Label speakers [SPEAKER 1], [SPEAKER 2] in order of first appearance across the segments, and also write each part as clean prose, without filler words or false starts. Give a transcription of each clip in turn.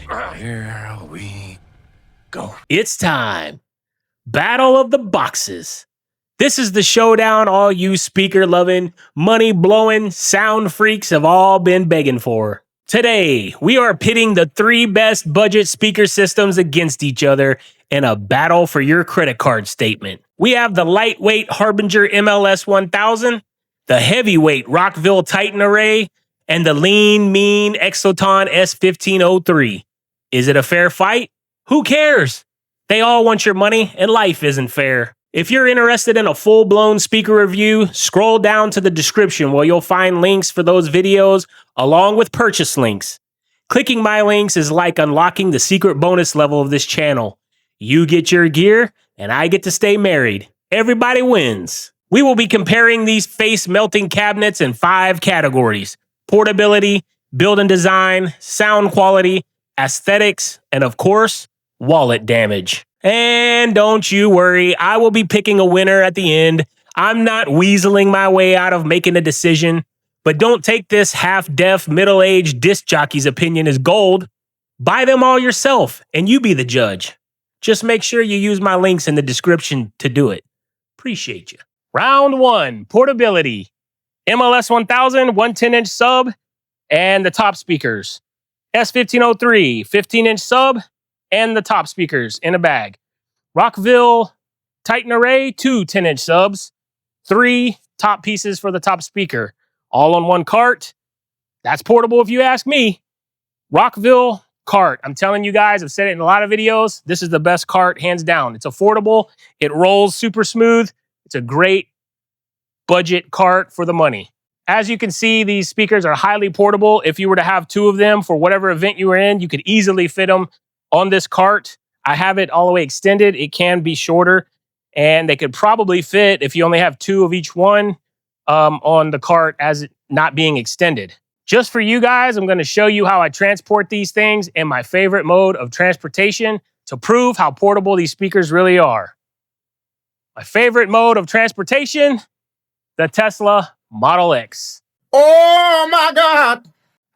[SPEAKER 1] Here we go.
[SPEAKER 2] It's time. Battle of the Boxes. This is the showdown all you speaker-loving, money-blowing sound freaks have all been begging for. Today, we are pitting the 3 best budget speaker systems against each other in a battle for your credit card statement. We have the lightweight Harbinger MLS 1000, the heavyweight Rockville Titan Array, and the lean, mean Exoton S1503. Is it a fair fight? Who cares? They all want your money, and life isn't fair. If you're interested in a full-blown speaker review, scroll down to the description where you'll find links for those videos along with purchase links. Clicking my links is like unlocking the secret bonus level of this channel. You get your gear, and I get to stay married. Everybody wins. We will be comparing these face-melting cabinets in 5 categories: portability, build and design, sound quality, aesthetics, and of course, wallet damage. And don't you worry, I will be picking a winner at the end. I'm not weaseling my way out of making a decision, but don't take this half-deaf, middle-aged disc jockey's opinion as gold. Buy them all yourself, and you be the judge. Just make sure you use my links in the description to do it. Appreciate you. Round 1, portability. MLS 1000, 110-inch sub, and the top speakers. S1503, 15-inch sub, and the top speakers in a bag. Rockville Titan Array, 2 10-inch subs, 3 top pieces for the top speaker, all on one cart. That's portable if you ask me. Rockville cart. I'm telling you guys, I've said it in a lot of videos. This is the best cart, hands down. It's affordable. It rolls super smooth. It's a great budget cart for the money. As you can see, these speakers are highly portable. If you were to have 2 of them for whatever event you were in, you could easily fit them on this cart. I have it all the way extended. It can be shorter, and they could probably fit, if you only have 2 of each one, on the cart as it not being extended. Just for you guys, I'm going to show you how I transport these things in my favorite mode of transportation to prove how portable these speakers really are. My favorite mode of transportation, the Tesla Model X.
[SPEAKER 1] Oh my God!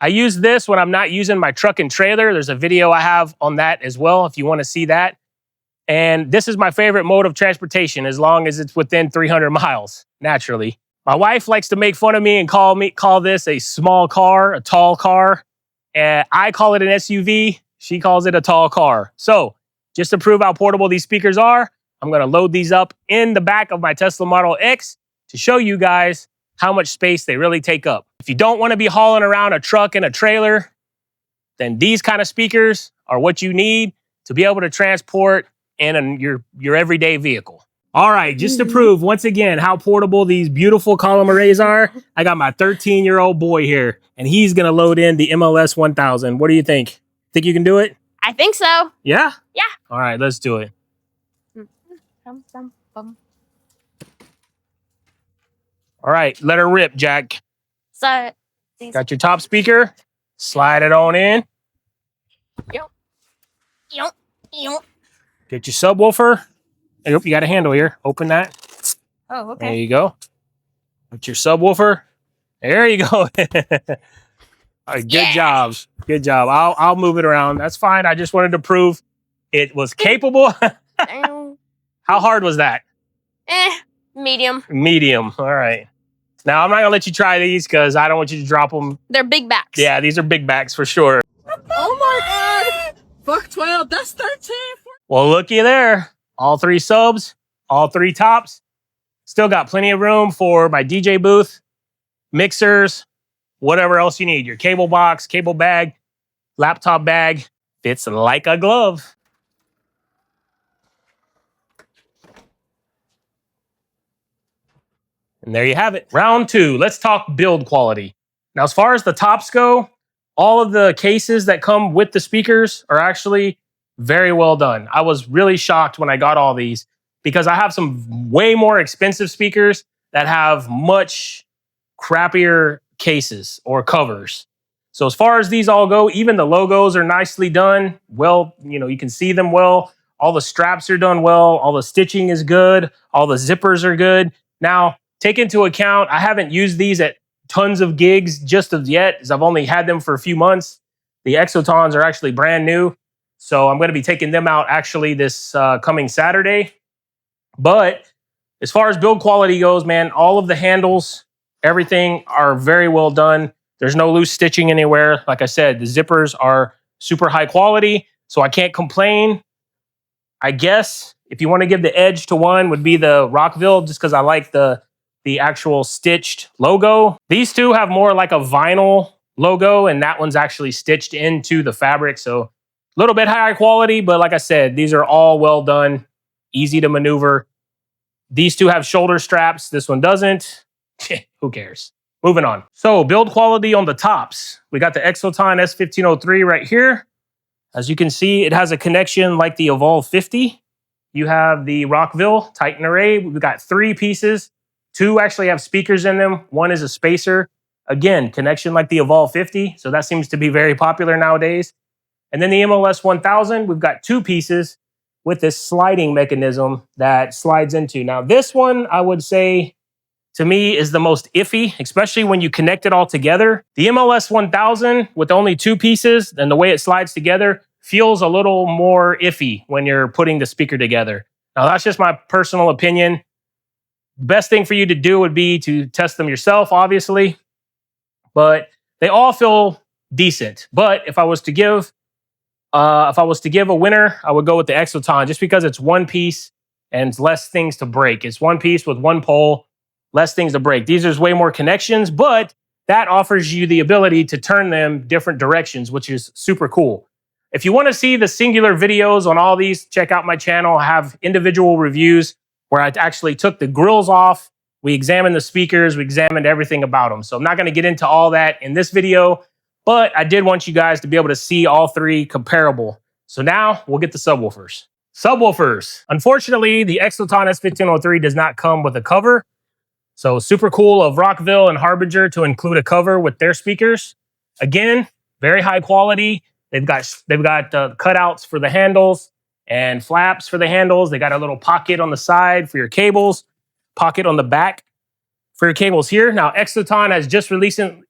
[SPEAKER 2] I use this when I'm not using my truck and trailer. There's a video I have on that as well if you want to see that. And this is my favorite mode of transportation as long as it's within 300 miles, naturally. My wife likes to make fun of me and call this a small car, a tall car. And I call it an SUV. She calls it a tall car. So just to prove how portable these speakers are, I'm going to load these up in the back of my Tesla Model X to show you guys how much space they really take up. If you don't want to be hauling around a truck and a trailer, then these kind of speakers are what you need to be able to transport in your everyday vehicle. All right, just to prove once again how portable these beautiful column arrays are, I got my 13-year-old boy here, and he's gonna load in the MLS 1000. What do you think? Think you can do it?
[SPEAKER 3] I think so.
[SPEAKER 2] Yeah?
[SPEAKER 3] Yeah.
[SPEAKER 2] All right, let's do it. All right, let her rip, Jack.
[SPEAKER 3] So,
[SPEAKER 2] Got your top speaker. Slide it on in.
[SPEAKER 3] Yep.
[SPEAKER 2] Get your subwoofer. Yep, you got a handle here. Open that.
[SPEAKER 3] Oh, okay.
[SPEAKER 2] There you go. Put your subwoofer. There you go. All right, good job. Good job. I'll move it around. That's fine. I just wanted to prove it was capable. How hard was that?
[SPEAKER 3] Medium.
[SPEAKER 2] Medium. All right. Now, I'm not going to let you try these because I don't want you to drop them.
[SPEAKER 3] They're big backs.
[SPEAKER 2] Yeah, these are big backs for sure.
[SPEAKER 4] Oh my God! Fuck 12, that's 13.
[SPEAKER 2] Well, looky there. All 3 subs, all 3 tops. Still got plenty of room for my DJ booth, mixers, whatever else you need. Your cable box, cable bag, laptop bag. Fits like a glove. And there you have it. Round 2, let's talk build quality. Now, as far as the tops go, all of the cases that come with the speakers are actually very well done. I was really shocked when I got all these because I have some way more expensive speakers that have much crappier cases or covers. So as far as these all go, even the logos are nicely done. Well, you can see them well. All the straps are done well. All the stitching is good. All the zippers are good. Now, take into account, I haven't used these at tons of gigs just of yet, as I've only had them for a few months. The Exotons are actually brand new. So I'm going to be taking them out actually this coming Saturday. But as far as build quality goes, man, all of the handles, everything are very well done. There's no loose stitching anywhere. Like I said, the zippers are super high quality, so I can't complain. I guess if you want to give the edge to one would be the Rockville, just because I like the actual stitched logo. These two have more like a vinyl logo, and that one's actually stitched into the fabric. So a little bit higher quality, but like I said, these are all well done, easy to maneuver. These two have shoulder straps. This one doesn't. Who cares? Moving on. So build quality on the tops. We got the Exoton S1503 right here. As you can see, it has a connection like the Evolve 50. You have the Rockville Titan Array. We've got 3 pieces. 2 actually have speakers in them. 1 is a spacer. Again, connection like the Evolve 50. So that seems to be very popular nowadays. And then the MLS 1000, we've got 2 pieces with this sliding mechanism that slides into. Now this one, I would say, to me, is the most iffy, especially when you connect it all together. The MLS 1000 with only 2 pieces and the way it slides together feels a little more iffy when you're putting the speaker together. Now that's just my personal opinion. Best thing for you to do would be to test them yourself, obviously, but they all feel decent. But if I was to give a winner, I would go with the Exoton just because it's 1 piece and it's less things to break. It's 1 piece with 1 pole, less things to break. These are way more connections, but that offers you the ability to turn them different directions, which is super cool. If you want to see the singular videos on all these, check out my channel. I have individual reviews where I actually took the grills off. We examined the speakers. We examined everything about them. So I'm not going to get into all that in this video, but I did want you guys to be able to see all 3 comparable. So now we'll get the subwoofers. Subwoofers. Unfortunately, the Exoton S1503 does not come with a cover. So super cool of Rockville and Harbinger to include a cover with their speakers. Again, very high quality. They've got cutouts for the handles and flaps for the handles. They got a little pocket on the side for your cables, pocket on the back for your cables here. Now, Exoton has just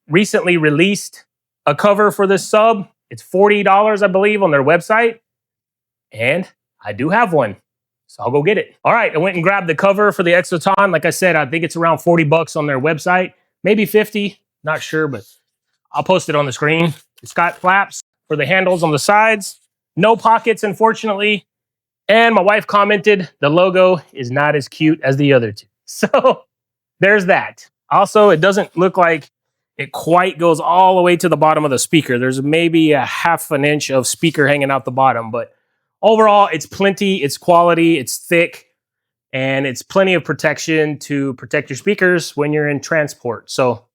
[SPEAKER 2] recently released a cover for this sub. It's $40, I believe, on their website. And I do have one. So I'll go get it. All right, I went and grabbed the cover for the Exoton. Like I said, I think it's around 40 bucks on their website. Maybe 50, not sure, but I'll post it on the screen. It's got flaps for the handles on the sides. No pockets, unfortunately. And my wife commented, the logo is not as cute as the other 2. So there's that. Also, it doesn't look like it quite goes all the way to the bottom of the speaker. There's maybe a ½ an inch of speaker hanging out the bottom, but overall, it's plenty, it's quality, it's thick, and it's plenty of protection to protect your speakers when you're in transport. So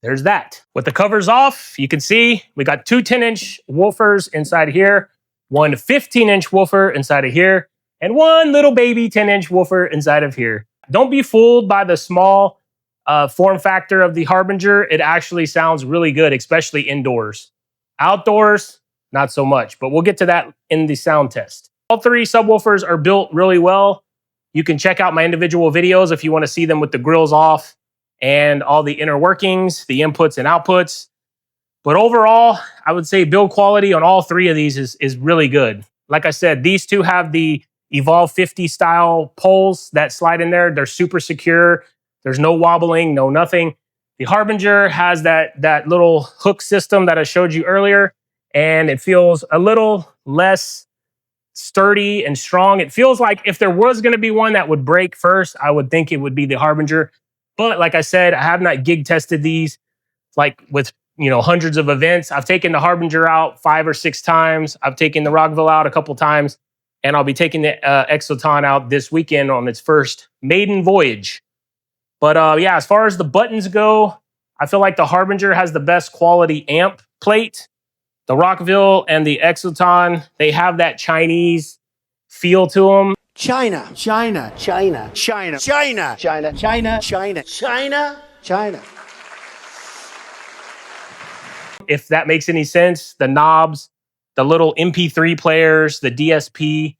[SPEAKER 2] there's that. With the covers off, you can see we got 2 10-inch woofers inside here, 1 15-inch woofer inside of here, and 1 little baby 10-inch woofer inside of here. Don't be fooled by the small form factor of the Harbinger. It actually sounds really good, especially indoors. Outdoors, not so much, but we'll get to that in the sound test. All 3 subwoofers are built really well. You can check out my individual videos if you want to see them with the grills off and all the inner workings, the inputs and outputs. But overall, I would say build quality on all 3 of these is really good. Like I said, these 2 have the Evolve 50 style poles that slide in there. They're super secure. There's no wobbling, no nothing. The Harbinger has that little hook system that I showed you earlier, and it feels a little less sturdy and strong. It feels like if there was going to be one that would break first, I would think it would be the Harbinger. But like I said, I have not gig tested these like with hundreds of events. I've taken the Harbinger out 5 or 6 times. I've taken the Rockville out a couple times, and I'll be taking the Exoton out this weekend on its first maiden voyage. But yeah, as far as the buttons go, I feel like the Harbinger has the best quality amp plate. The Rockville and the Exoton, they have that Chinese feel to them.
[SPEAKER 5] China, China, China, China, China, China, China, China, China, China.
[SPEAKER 2] If that makes any sense, the knobs, the little MP3 players, the DSP,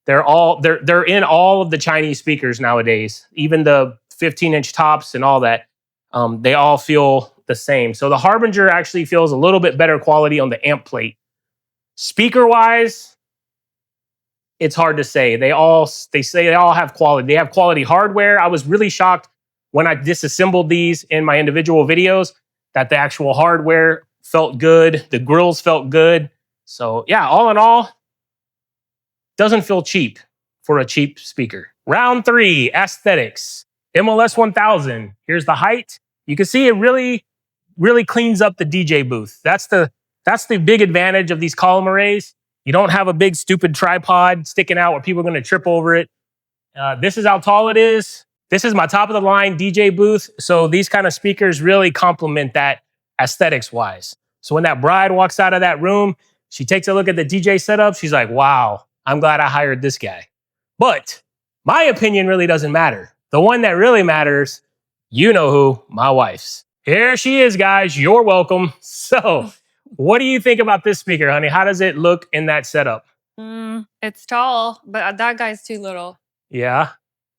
[SPEAKER 2] they're in all of the Chinese speakers nowadays. Even the 15-inch tops and all that, they all feel the same. So the Harbinger actually feels a little bit better quality on the amp plate. Speaker wise, it's hard to say. They say they all have quality. They have quality hardware. I was really shocked when I disassembled these in my individual videos that the actual hardware felt good. The grills felt good. So yeah, all in all, doesn't feel cheap for a cheap speaker. Round 3, aesthetics. MLS 1000. Here's the height. You can see it really cleans up the DJ booth. That's the big advantage of these column arrays. You don't have a big stupid tripod sticking out where people are going to trip over it. This is how tall it is. This is my top of the line DJ booth. So these kind of speakers really complement that aesthetics wise. So when that bride walks out of that room, she takes a look at the DJ setup. She's like, wow, I'm glad I hired this guy. But my opinion really doesn't matter. The one that really matters, you know who, my wife's. Here she is, guys. You're welcome. So what do you think about this speaker, honey? How does it look in that setup?
[SPEAKER 6] It's tall, but that guy's too little.
[SPEAKER 2] Yeah,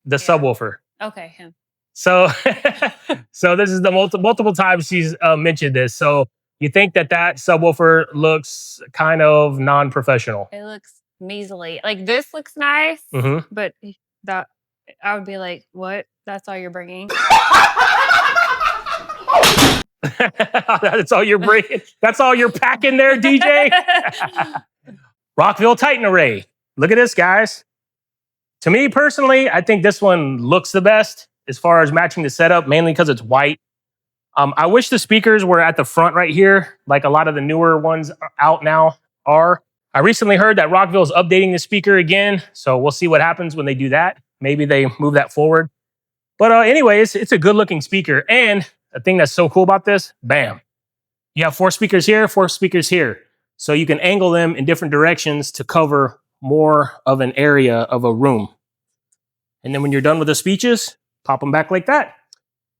[SPEAKER 2] the subwoofer.
[SPEAKER 6] Okay, him.
[SPEAKER 2] So, so this is the multiple times she's mentioned this. So you think that subwoofer looks kind of non-professional?
[SPEAKER 6] It looks measly. Like this looks nice, but that I would be like, what? That's all you're bringing?
[SPEAKER 2] That's all you're bringing? That's all you're packing there, DJ? Rockville Titan Array. Look at this, guys. To me personally, I think this one looks the best as far as matching the setup, mainly because it's white. I wish the speakers were at the front right here, like a lot of the newer ones out now are. I recently heard that Rockville is updating the speaker again, so we'll see what happens when they do that. Maybe they move that forward. But anyways, it's a good-looking speaker. And the thing that's so cool about this, bam. You have 4 speakers here, 4 speakers here. So you can angle them in different directions to cover more of an area of a room. And then when you're done with the speeches, pop them back like that.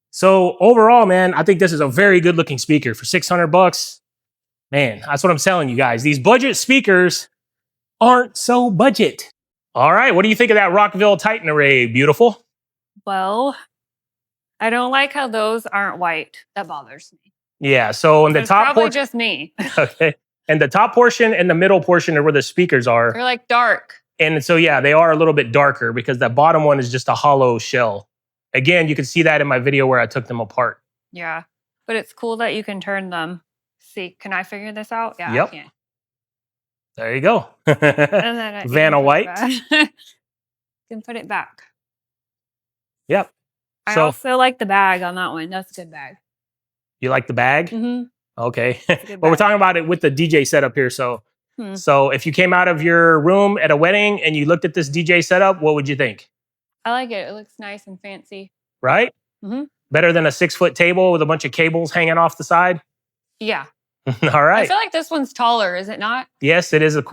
[SPEAKER 2] So overall, man, I think this is a very good looking speaker for $600. Man, that's what I'm telling you guys. These budget speakers aren't so budget. All right, what do you think of that Rockville Titan Array? Beautiful?
[SPEAKER 6] Well, I don't like how those aren't white. That bothers me.
[SPEAKER 2] Yeah, so in the
[SPEAKER 6] It's
[SPEAKER 2] top
[SPEAKER 6] probably
[SPEAKER 2] portion,
[SPEAKER 6] just me.
[SPEAKER 2] okay. And the top portion and the middle portion are where the speakers are.
[SPEAKER 6] They're like dark.
[SPEAKER 2] And so, yeah, they are a little bit darker because that bottom one is just a hollow shell. Again, you can see that in my video where I took them apart.
[SPEAKER 6] Yeah, but it's cool that you can turn them. See, can I figure this out? Yeah,
[SPEAKER 2] Yep.
[SPEAKER 6] I can.
[SPEAKER 2] There you go.
[SPEAKER 6] And then
[SPEAKER 2] Vanna White.
[SPEAKER 6] You can put it back.
[SPEAKER 2] Yep.
[SPEAKER 6] I
[SPEAKER 2] So
[SPEAKER 6] also like the bag on that one. That's a good bag.
[SPEAKER 2] you like the bag?
[SPEAKER 6] Mm-hmm.
[SPEAKER 2] Okay.
[SPEAKER 6] good
[SPEAKER 2] Well, we're
[SPEAKER 6] bag.
[SPEAKER 2] talking about it with the DJ setup here. So,
[SPEAKER 6] Hmm.
[SPEAKER 2] so if you came out of your room at a wedding and you looked at this DJ setup, what would you think?
[SPEAKER 6] I like it. It looks nice and fancy.
[SPEAKER 2] Right?
[SPEAKER 6] Mhm.
[SPEAKER 2] Better than a 6-foot table with a bunch of cables hanging off the side?
[SPEAKER 6] Yeah.
[SPEAKER 2] All
[SPEAKER 6] I
[SPEAKER 2] right.
[SPEAKER 6] feel like this one's taller, is it not?
[SPEAKER 2] Yes, it is a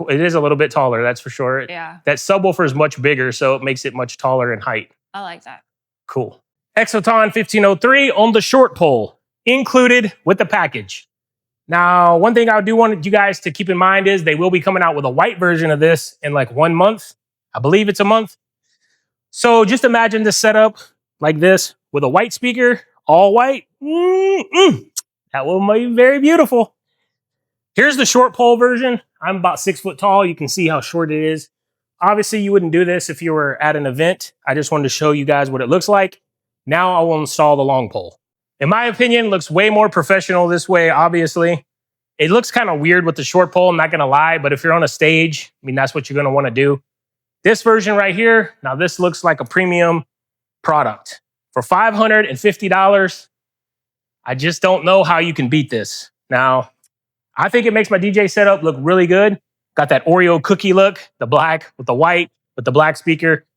[SPEAKER 2] little bit taller, that's for sure.
[SPEAKER 6] Yeah.
[SPEAKER 2] That subwoofer is much bigger, so it makes it much taller in height.
[SPEAKER 6] I like that.
[SPEAKER 2] Cool. Exoton 1503 on the short pole, included with the package. Now, one thing I do want you guys to keep in mind is they will be coming out with a white version of this in like 1 month. I believe it's a month. So just imagine the setup like this with a white speaker, all white. That will be very beautiful. Here's the short pole version. I'm about 6 foot tall. You can see how short it is. Obviously, you wouldn't do this if you were at an event. I just wanted to show you guys what it looks like. Now I will install the long pole. In my opinion, it looks way more professional this way, obviously. It looks kind of weird with the short pole, I'm not going to lie, but if you're on a stage, I mean, that's what you're going to want to do. This version right here, now this looks like a premium product. For $550, I just don't know how you can beat this. Now, I think it makes my DJ setup look really good. Got that Oreo cookie look, the black with the white, with the black speaker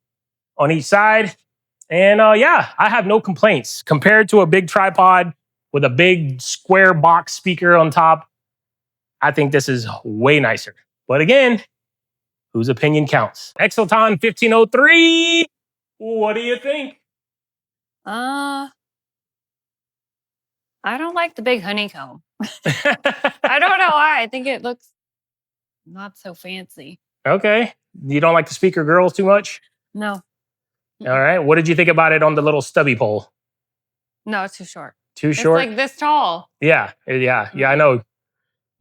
[SPEAKER 2] on each side. And yeah, I have no complaints. Compared to a big tripod with a big square box speaker on top, I think this is way nicer. But again, whose opinion counts? Exoton 1503, what do you think?
[SPEAKER 6] I don't like the big honeycomb. I don't know why. I think it looks not so fancy.
[SPEAKER 2] Okay. You don't like the speaker girls too much?
[SPEAKER 6] No.
[SPEAKER 2] All right. What did you think about it on the little stubby pole?
[SPEAKER 6] No, it's too short.
[SPEAKER 2] Too
[SPEAKER 6] It's
[SPEAKER 2] short?
[SPEAKER 6] like this tall.
[SPEAKER 2] Yeah, I know.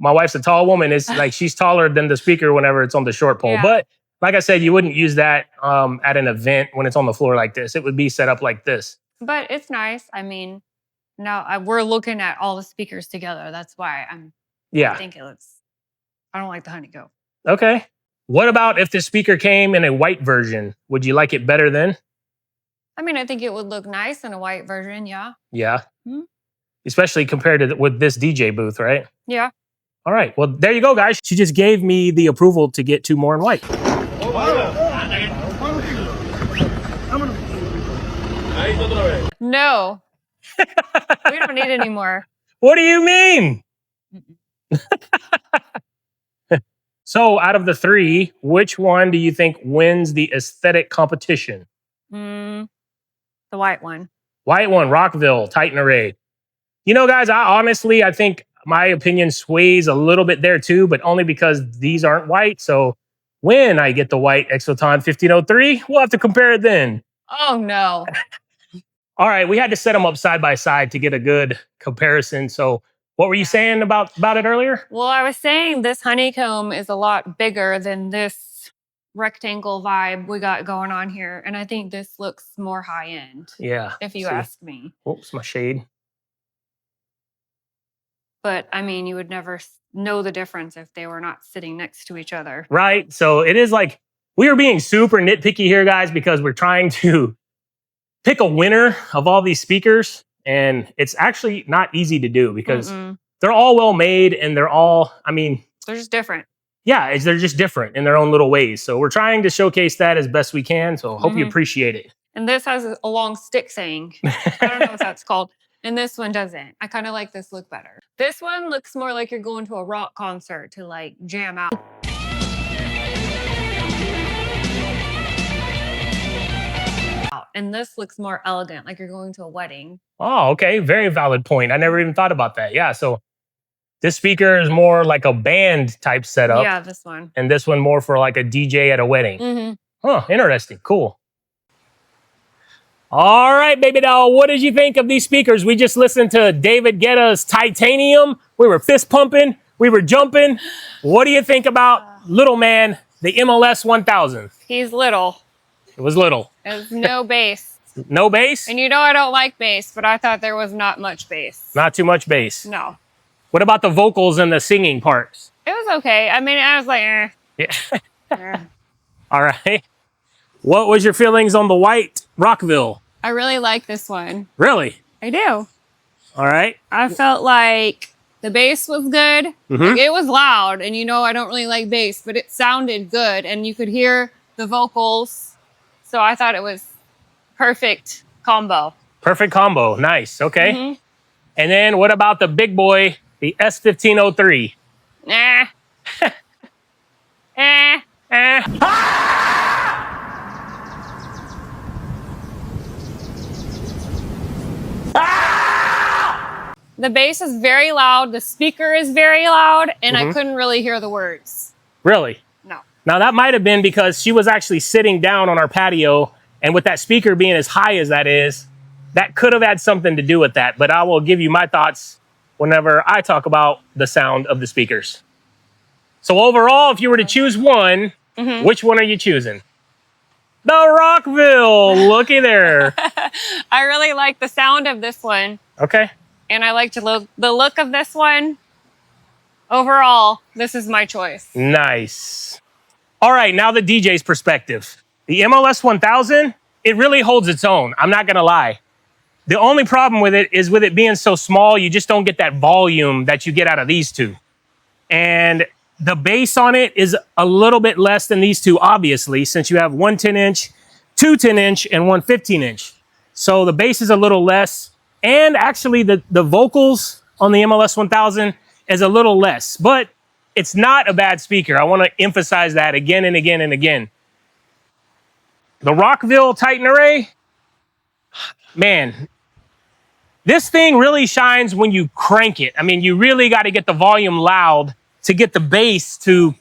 [SPEAKER 2] My wife's a tall woman. It's like she's taller than the speaker whenever it's on the short pole.
[SPEAKER 6] Yeah.
[SPEAKER 2] But like I said, you wouldn't use that at an event when it's on the floor like this. It would be set up like this.
[SPEAKER 6] But it's nice. I mean, now we're looking at all the speakers together. That's why I
[SPEAKER 2] Yeah.
[SPEAKER 6] think it looks. I don't like the honeycomb.
[SPEAKER 2] Okay. What about if the speaker came in a white version? Would you like it better then?
[SPEAKER 6] I mean, I think it would look nice in a white version. Yeah.
[SPEAKER 2] Yeah.
[SPEAKER 6] Hmm.
[SPEAKER 2] Especially compared to with this DJ booth, right?
[SPEAKER 6] Yeah.
[SPEAKER 2] All right. Well, there you go, guys. She just gave me the approval to get 2 more in white.
[SPEAKER 6] No. We don't need any more.
[SPEAKER 2] What do you mean? So, out of the 3, which one do you think wins the aesthetic competition?
[SPEAKER 6] The white one.
[SPEAKER 2] White one, Rockville, Titan Array. You know, guys, I think my opinion sways a little bit there too, but only because these aren't white. So when I get the white Exoton 1503, we'll have to compare it then.
[SPEAKER 6] Oh, no.
[SPEAKER 2] All right, we had to set them up side by side to get a good comparison. So what were you saying about it earlier?
[SPEAKER 6] Well, I was saying this honeycomb is a lot bigger than this rectangle vibe we got going on here. And I think this looks more high end.
[SPEAKER 2] Yeah.
[SPEAKER 6] If you ask me.
[SPEAKER 2] Oops, my shade.
[SPEAKER 6] But I mean, you would never know the difference if they were not sitting next to each other.
[SPEAKER 2] Right. So it is like we are being super nitpicky here, guys, because we're trying to pick a winner of all these speakers. And it's actually not easy to do because they're all well made and they're all, I mean,
[SPEAKER 6] they're just different.
[SPEAKER 2] Yeah, they're just different in their own little ways. So we're trying to showcase that as best we can. So hope you appreciate it.
[SPEAKER 6] And this has a long stick saying. I don't know what that's called. And this one doesn't. I kind of like this look better. This one looks more like you're going to a rock concert to like jam out. And this looks more elegant, like you're going to a wedding.
[SPEAKER 2] Oh, okay. Very valid point. I never even thought about that. Yeah. So this speaker is more like a band type setup.
[SPEAKER 6] Yeah, this one.
[SPEAKER 2] And this one more for like a DJ at a wedding. Huh. Interesting. Cool. All right, baby doll. What did you think of these speakers? We just listened to David Guetta's Titanium. We were fist pumping. We were jumping. What do you think about little man, the MLS 1000?
[SPEAKER 6] He's little.
[SPEAKER 2] It was little.
[SPEAKER 6] There's no bass.
[SPEAKER 2] No bass?
[SPEAKER 6] And you know I don't like bass, but I thought there was not much bass.
[SPEAKER 2] Not too much bass.
[SPEAKER 6] No.
[SPEAKER 2] What about the vocals and the singing parts?
[SPEAKER 6] It was okay. I mean, I was like, eh.
[SPEAKER 2] Yeah. All right. What was your feelings on the white Rockville?
[SPEAKER 6] I really like this one.
[SPEAKER 2] Really?
[SPEAKER 6] I do.
[SPEAKER 2] All right.
[SPEAKER 6] I felt like the bass was good. Like, it was loud, and you know I don't really like bass, but it sounded good, and you could hear the vocals. So I thought it was perfect combo.
[SPEAKER 2] Perfect combo. Nice. Okay. And then what about the big boy, the S1503?
[SPEAKER 6] Nah. The bass is very loud. The speaker is very loud, and I couldn't really hear the words.
[SPEAKER 2] Really?
[SPEAKER 6] No.
[SPEAKER 2] Now that might have been because she was actually sitting down on our patio, and with that speaker being as high as that is, that could have had something to do with that. But I will give you my thoughts whenever I talk about the sound of the speakers. So overall, if you were to choose one, which one are you choosing? The Rockville. Looky there.
[SPEAKER 6] I really like the sound of this one.
[SPEAKER 2] Okay.
[SPEAKER 6] And I like the look of this one. Overall, this is my choice.
[SPEAKER 2] Nice. All right, now the DJ's perspective. The MLS 1000, it really holds its own. I'm not going to lie. The only problem with it is with it being so small, you just don't get that volume that you get out of these two. And the bass on it is a little bit less than these two, obviously, since you have one 10-inch, two 10-inch, and one 15-inch. So the bass is a little less. And actually, the vocals on the MLS 1000 is a little less. But it's not a bad speaker. I want to emphasize that again and again and again. The Rockville Titan Array, man, this thing really shines when you crank it. I mean, you really got to get the volume loud to get the bass to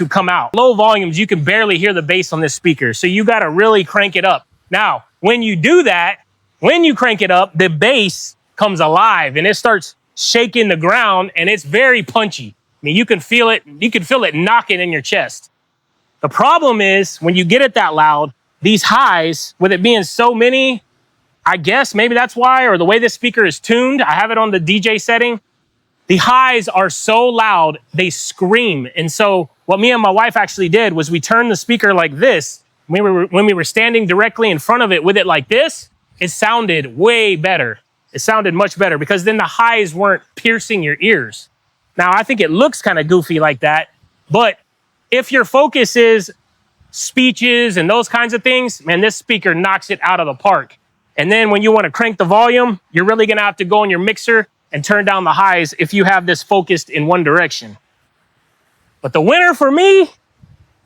[SPEAKER 2] come out. Low volumes, you can barely hear the bass on this speaker. So you got to really crank it up. Now, when you do that, when you crank it up, the bass comes alive and it starts shaking the ground, and it's very punchy. I mean, you can feel it. You can feel it knocking in your chest. The problem is when you get it that loud, these highs, with it being so many, I guess maybe that's why, or the way this speaker is tuned, I have it on the DJ setting. The highs are so loud, they scream. And so what me and my wife actually did was we turned the speaker like this. When we were standing directly in front of it with it like this, it sounded way better. It sounded much better because then the highs weren't piercing your ears. Now, I think it looks kind of goofy like that, but if your focus is speeches and those kinds of things, man, this speaker knocks it out of the park. And then when you want to crank the volume, you're really going to have to go in your mixer and turn down the highs if you have this focused in one direction. But the winner for me,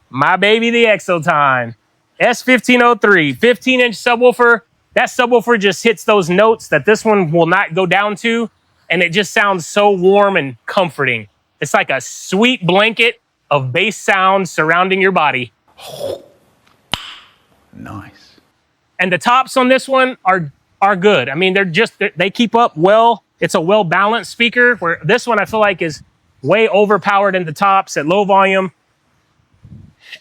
[SPEAKER 2] my baby, the Exoton S1503, 15-inch subwoofer. That subwoofer just hits those notes that this one will not go down to, and it just sounds so warm and comforting. It's like a sweet blanket of bass sound surrounding your body.
[SPEAKER 1] Nice.
[SPEAKER 2] And the tops on this one are good. I mean, they keep up well. It's a well-balanced speaker, where this one I feel like is way overpowered in the tops at low volume.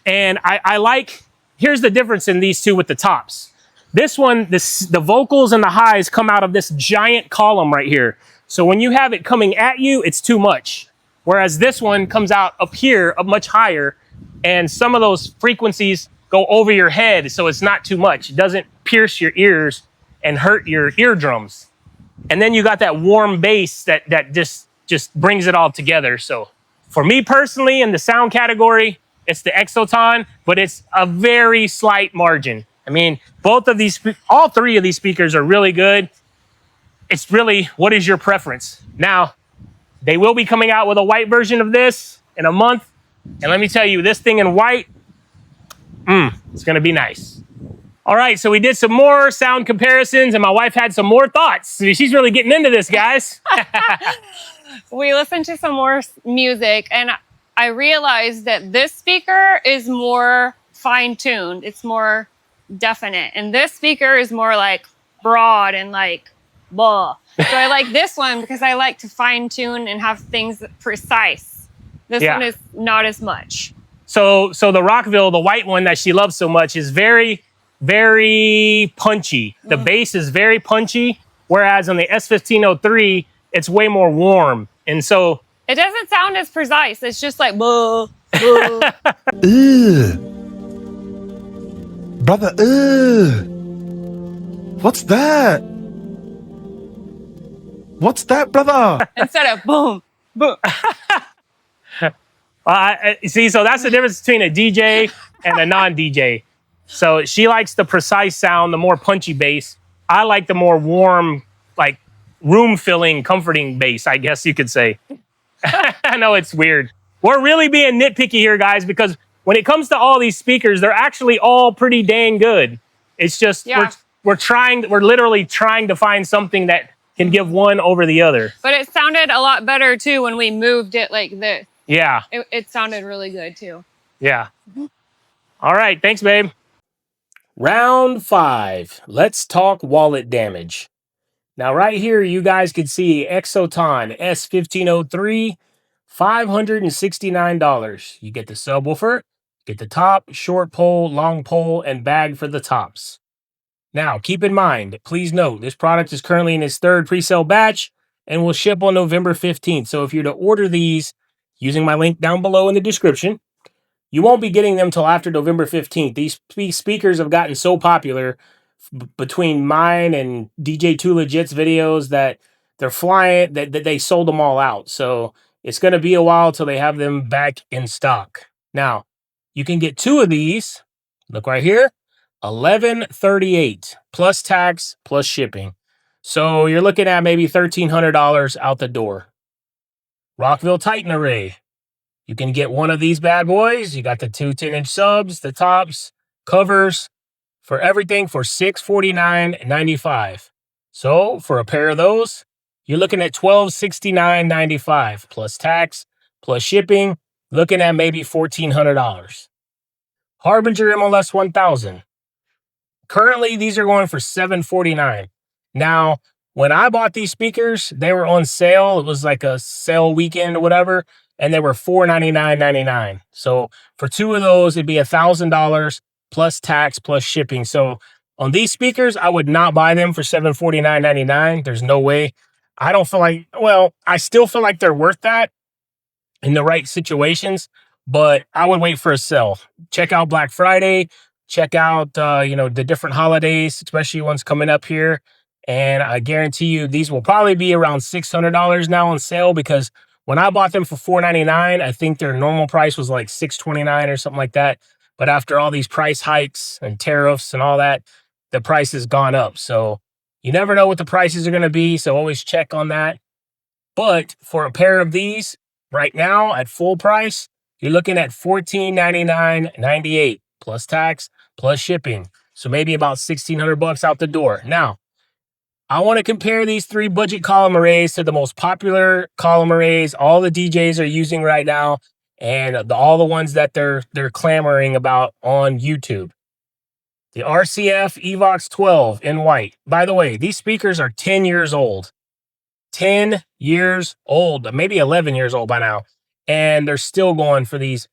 [SPEAKER 2] And I like, here's the difference in these two with the tops. This one, the vocals and the highs come out of this giant column right here. So when you have it coming at you, it's too much. Whereas this one comes out up here, up much higher, and some of those frequencies go over your head, so it's not too much. It doesn't pierce your ears and hurt your eardrums. And then you got that warm bass that just brings it all together. So for me personally, in the sound category, it's the Exoton, but it's a very slight margin. I mean, all three of these speakers are really good. It's really, what is your preference? Now, they will be coming out with a white version of this in a month. And let me tell you, this thing in white, it's going to be nice. All right, so we did some more sound comparisons, and my wife had some more thoughts. She's really getting into this, guys.
[SPEAKER 6] We listened to some more music, and I realized that this speaker is more fine-tuned. It's more definite. And this speaker is more like broad and like blah. So I like this one because I like to fine-tune and have things precise. This one is not as much.
[SPEAKER 2] So the Rockville, the white one that she loves so much, is very, very punchy. The bass is very punchy, whereas on the S1503, it's way more warm. And so
[SPEAKER 6] it doesn't sound as precise. It's just like blah, blah.
[SPEAKER 1] Brother, what's that? What's that, brother?
[SPEAKER 6] Instead of boom, boom.
[SPEAKER 2] See, so that's the difference between a DJ and a non-DJ. So she likes the precise sound, the more punchy bass. I like the more warm, like room-filling, comforting bass, I guess you could say. I know it's weird. We're really being nitpicky here, guys, because when it comes to all these speakers, they're actually all pretty dang good. It's just we're literally trying to find something that can give one over the other.
[SPEAKER 6] But it sounded a lot better too when we moved it like this.
[SPEAKER 2] Yeah.
[SPEAKER 6] It sounded really good too.
[SPEAKER 2] Yeah. All right. Thanks, babe. Round 5. Let's talk wallet damage. Now, right here, you guys can see Exoton S1503, $569. You get the subwoofer, get the top, short pole, long pole, and bag for the tops. Now, keep in mind, please note, this product is currently in its third pre-sale batch and will ship on November 15th. So if you're to order these using my link down below in the description, you won't be getting them till after November 15th. These speakers have gotten so popular between mine and DJ Too Legit's videos that they're flying, that they sold them all out. So it's going to be a while till they have them back in stock. Now, you can get 2 of these. Look right here. $1138 plus tax plus shipping. So you're looking at maybe $1,300 out the door. Rockville Titan Array. You can get one of these bad boys. You got the 2 10-inch subs, the tops, covers, for everything for $649.95. So for a pair of those, you're looking at $1,269.95 plus tax plus shipping. Looking at maybe $1,400. Harbinger MLS 1000. Currently, these are going for $749. Now, When I bought these speakers, they were on sale. It was like a sale weekend or whatever, and they were $499.99. So for two of those, it'd be $1,000 plus tax plus shipping. So on these speakers, I would not buy them for $749.99. There's no way. I don't feel like, well, I still feel like they're worth that in the right situations, but I would wait for a sale. Check out Black Friday. Check out, the different holidays, especially ones coming up here. And I guarantee you these will probably be around $600 now on sale, because when I bought them for $499, I think their normal price was like $629 or something like that. But after all these price hikes and tariffs and all that, the price has gone up. So you never know what the prices are going to be. So always check on that. But for a pair of these right now at full price, you're looking at $1499.98 plus tax plus shipping. So maybe about $1,600 out the door. Now, I want to compare these three budget column arrays to the most popular column arrays all the DJs are using right now, and all the ones that they're clamoring about on YouTube. The RCF Evox 12 in white. By the way, these speakers are 10 years old. 10 years old, maybe 11 years old by now. And they're still going for this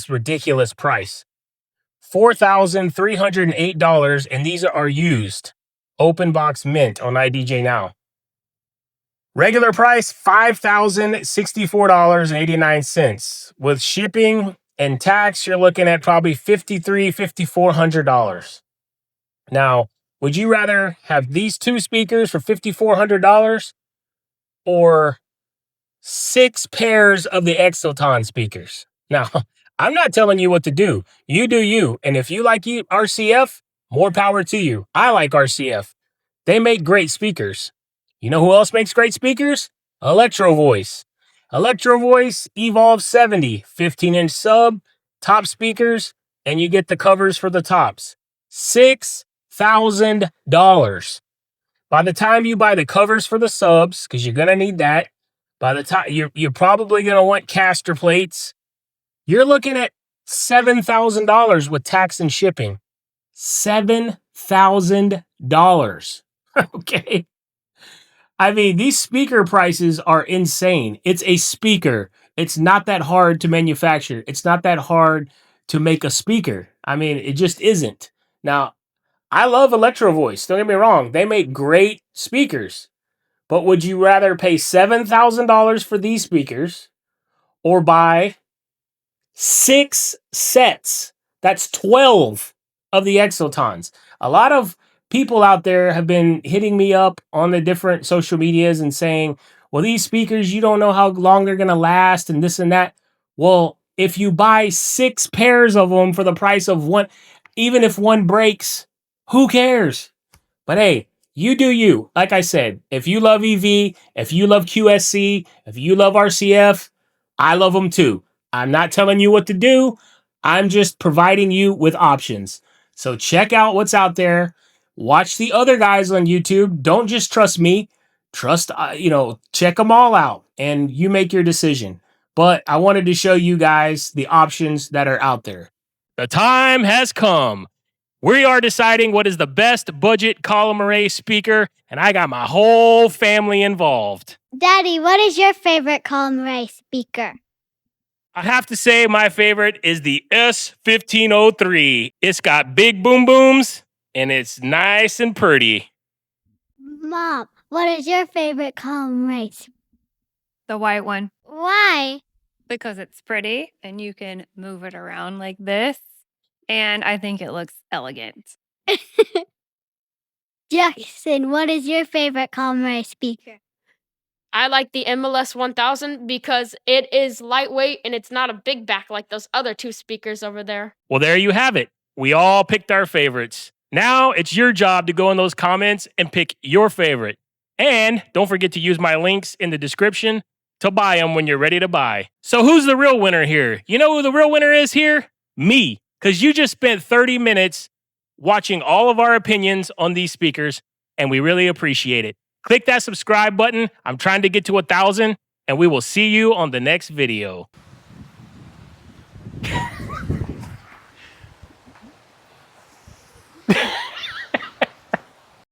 [SPEAKER 2] ridiculous price. $4,308, and these are used. Open box mint on IDJ Now. Regular price, $5,064.89. With shipping and tax, you're looking at probably $5,400. Now, would you rather have these two speakers for $5,400 or 6 pairs of the Exoton speakers? Now, I'm not telling you what to do. You do you. And if you like RCF, more power to you. I like RCF. They make great speakers. You know who else makes great speakers? Electro Voice. Electro Voice Evolve 70, 15-inch sub, top speakers, and you get the covers for the tops. $6,000. By the time you buy the covers for the subs, because you're going to need that, by the time you're probably going to want caster plates, you're looking at $7,000 with tax and shipping. $7,000. Okay. I mean, these speaker prices are insane. It's a speaker. It's not that hard to manufacture. It's not that hard to make a speaker. I mean, it just isn't. Now, I love Electro Voice. Don't get me wrong. They make great speakers. But would you rather pay $7,000 for these speakers or buy 6 sets? That's 12 of the Exotons. A lot of people out there have been hitting me up on the different social medias and saying, well, these speakers, you don't know how long they're going to last and this and that. Well, if you buy 6 pairs of them for the price of one, even if one breaks, who cares? But hey, you do you. Like I said, if you love EV, if you love QSC, if you love RCF, I love them too. I'm not telling you what to do. I'm just providing you with options. So check out what's out there. Watch the other guys on YouTube. Don't just trust me. Trust, check them all out and you make your decision. But I wanted to show you guys the options that are out there. The time has come. We are deciding what is the best budget column array speaker, and I got my whole family involved.
[SPEAKER 7] Daddy, what is your favorite column array speaker?
[SPEAKER 2] I have to say my favorite is the S1503. It's got big boom booms, and it's nice and pretty.
[SPEAKER 7] Mom, what is your favorite column array speaker?
[SPEAKER 6] The white one.
[SPEAKER 7] Why?
[SPEAKER 6] Because it's pretty and you can move it around like this. And I think it looks elegant.
[SPEAKER 7] Jackson, what is your favorite column array speaker?
[SPEAKER 3] I like the MLS 1000 because it is lightweight and it's not a big back like those other 2 speakers over there.
[SPEAKER 2] Well, there you have it. We all picked our favorites. Now it's your job to go in those comments and pick your favorite. And don't forget to use my links in the description to buy them when you're ready to buy. So who's the real winner here? You know who the real winner is here? Me. Because you just spent 30 minutes watching all of our opinions on these speakers, and we really appreciate it. Click that subscribe button. I'm trying to get to 1,000, and we will see you on the next video.